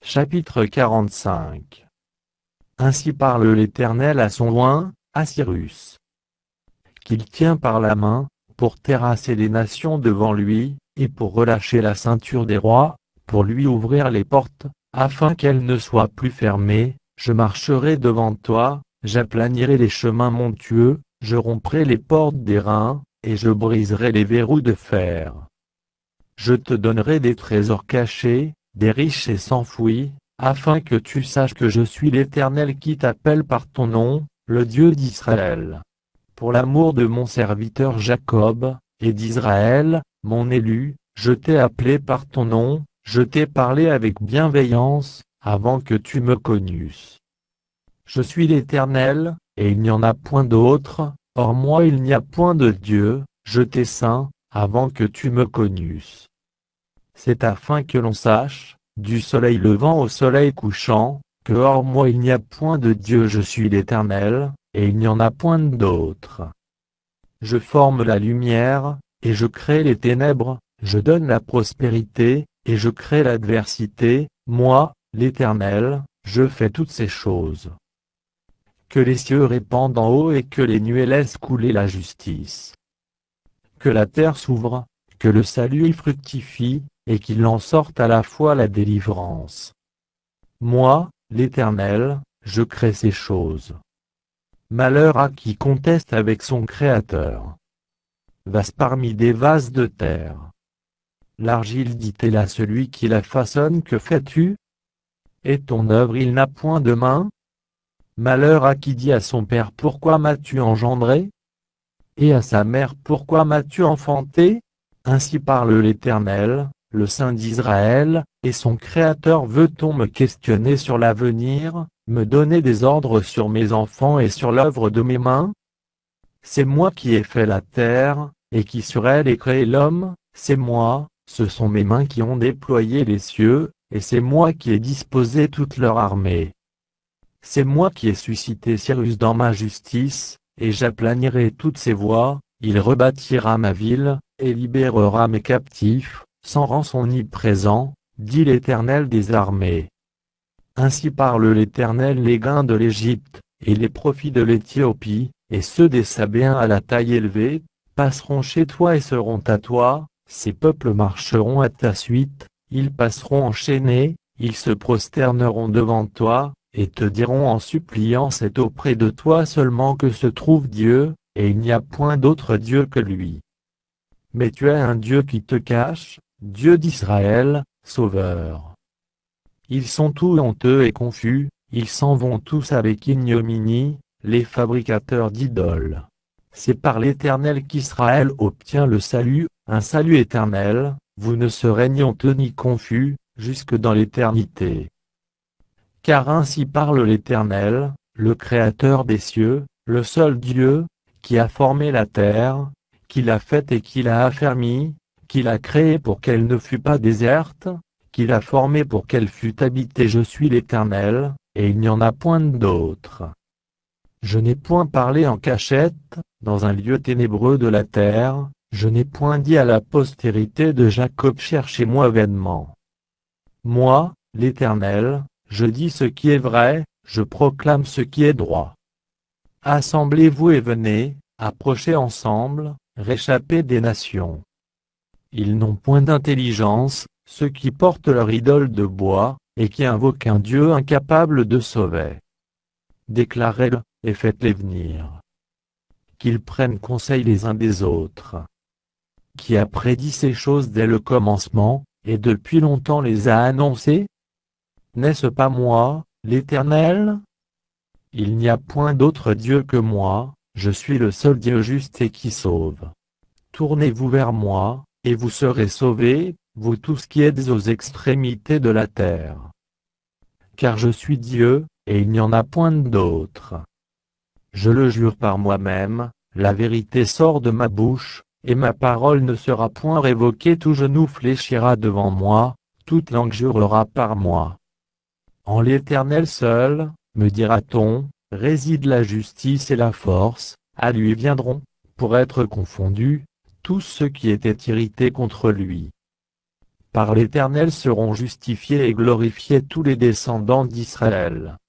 Chapitre 45. Ainsi parle l'Éternel à son oint, à Cyrus, qu'il tient par la main, pour terrasser les nations devant lui, et pour relâcher la ceinture des rois, pour lui ouvrir les portes, afin qu'elles ne soient plus fermées. Je marcherai devant toi, j'aplanirai les chemins montueux, je romprai les portes d'airain, et je briserai les verrous de fer. Je te donnerai des trésors cachés, des richesses s'enfouies, afin que tu saches que je suis l'Éternel qui t'appelle par ton nom, le Dieu d'Israël. Pour l'amour de mon serviteur Jacob, et d'Israël, mon élu, je t'ai appelé par ton nom, je t'ai parlé avec bienveillance, avant que tu me connusses. Je suis l'Éternel, et il n'y en a point d'autre, hors moi il n'y a point de Dieu, je t'ai saint, avant que tu me connusses. C'est afin que l'on sache, du soleil levant au soleil couchant, que hors moi il n'y a point de Dieu, je suis l'Éternel, et il n'y en a point d'autre. Je forme la lumière, et je crée les ténèbres, je donne la prospérité, et je crée l'adversité, moi, l'Éternel, je fais toutes ces choses. Que les cieux répandent en haut et que les nuées laissent couler la justice. Que la terre s'ouvre, que le salut y fructifie, et qu'il en sorte à la fois la délivrance. Moi, l'Éternel, je crée ces choses. Malheur à qui conteste avec son Créateur. Vase parmi des vases de terre. L'argile dit-elle à celui qui la façonne, que fais-tu? Et ton œuvre il n'a point de main? Malheur à qui dit à son père, pourquoi m'as-tu engendré? Et à sa mère, pourquoi m'as-tu enfanté? Ainsi parle l'Éternel, le Saint d'Israël, et son Créateur. Veut-on me questionner sur l'avenir, me donner des ordres sur mes enfants et sur l'œuvre de mes mains? C'est moi qui ai fait la terre, et qui sur elle ai créé l'homme, c'est moi, ce sont mes mains qui ont déployé les cieux, et c'est moi qui ai disposé toute leur armée. C'est moi qui ai suscité Cyrus dans ma justice, et j'aplanirai toutes ses voies, il rebâtira ma ville, et libérera mes captifs, sans rançon ni présent, dit l'Éternel des armées. Ainsi parle l'Éternel, les gains de l'Égypte, et les profits de l'Éthiopie, et ceux des Sabéens à la taille élevée, passeront chez toi et seront à toi, ces peuples marcheront à ta suite, ils passeront enchaînés, ils se prosterneront devant toi, et te diront en suppliant, c'est auprès de toi seulement que se trouve Dieu, et il n'y a point d'autre Dieu que lui. Mais tu es un Dieu qui te cache, Dieu d'Israël, Sauveur. Ils sont tous honteux et confus, ils s'en vont tous avec ignominie, les fabricateurs d'idoles. C'est par l'Éternel qu'Israël obtient le salut, un salut éternel, vous ne serez ni honteux ni confus, jusque dans l'éternité. Car ainsi parle l'Éternel, le Créateur des cieux, le seul Dieu, qui a formé la terre, qui l'a faite et qui l'a affermie, qui l'a créée pour qu'elle ne fût pas déserte, qui l'a formée pour qu'elle fût habitée. Je suis l'Éternel, et il n'y en a point d'autre. Je n'ai point parlé en cachette, dans un lieu ténébreux de la terre, je n'ai point dit à la postérité de Jacob, cherchez-moi vainement. Moi, l'Éternel, je dis ce qui est vrai, je proclame ce qui est droit. Assemblez-vous et venez, approchez ensemble, réchappez des nations. Ils n'ont point d'intelligence, ceux qui portent leur idole de bois, et qui invoquent un Dieu incapable de sauver. Déclarez-le, et faites-les venir. Qu'ils prennent conseil les uns des autres. Qui a prédit ces choses dès le commencement, et depuis longtemps les a annoncées? N'est-ce pas moi, l'Éternel? Il n'y a point d'autre Dieu que moi, je suis le seul Dieu juste et qui sauve. Tournez-vous vers moi, et vous serez sauvés, vous tous qui êtes aux extrémités de la terre. Car je suis Dieu, et il n'y en a point d'autre. Je le jure par moi-même, la vérité sort de ma bouche, et ma parole ne sera point révoquée. Tout genou fléchira devant moi, toute langue jurera par moi. En l'Éternel seul, me dira-t-on, réside la justice et la force, à lui viendront, pour être confondus, tous ceux qui étaient irrités contre lui. Par l'Éternel seront justifiés et glorifiés tous les descendants d'Israël.